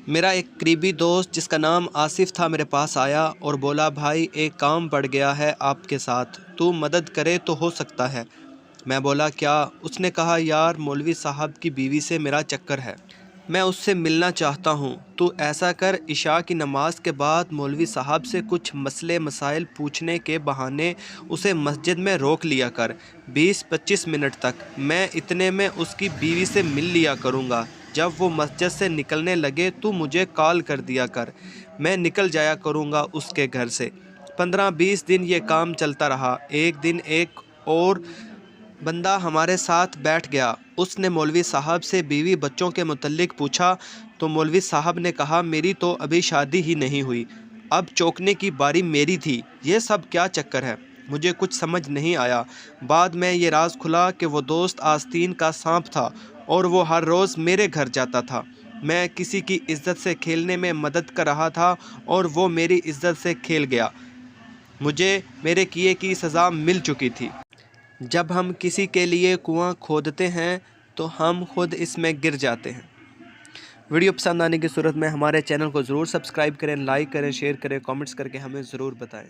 मेरा एक करीबी दोस्त जिसका नाम आसिफ था मेरे पास आया और बोला, भाई एक काम पड़ गया है आपके साथ, तू मदद करे तो हो सकता है। मैं बोला, क्या? उसने कहा, यार मौलवी साहब की बीवी से मेरा चक्कर है, मैं उससे मिलना चाहता हूँ। तू ऐसा कर, इशा की नमाज के बाद मौलवी साहब से कुछ मसले मसाइल पूछने के बहाने उसे मस्जिद में रोक लिया कर 20-25 मिनट तक। मैं इतने में उसकी बीवी से मिल लिया करूँगा। जब वो मस्जिद से निकलने लगे तो मुझे कॉल कर दिया कर, मैं निकल जाया करूँगा उसके घर से। 15-20 दिन ये काम चलता रहा। एक दिन एक और बंदा हमारे साथ बैठ गया। उसने मौलवी साहब से बीवी बच्चों के मुतल्लिक पूछा तो मौलवी साहब ने कहा, मेरी तो अभी शादी ही नहीं हुई, अब चौंकने की बारी मेरी थी। ये सब क्या चक्कर है? मुझे कुछ समझ नहीं आया। बाद में ये राज खुला कि वो दोस्त आस्तीन का सांप था और वो हर रोज़ मेरे घर जाता था। मैं किसी की इज्जत से खेलने में मदद कर रहा था और वो मेरी इज्जत से खेल गया। मुझे मेरे किए की सज़ा मिल चुकी थी। जब हम किसी के लिए कुआं खोदते हैं तो हम खुद इसमें गिर जाते हैं। वीडियो पसंद आने की सूरत में हमारे चैनल को ज़रूर सब्सक्राइब करें, लाइक करें, शेयर करें, कमेंट्स करके हमें ज़रूर बताएं।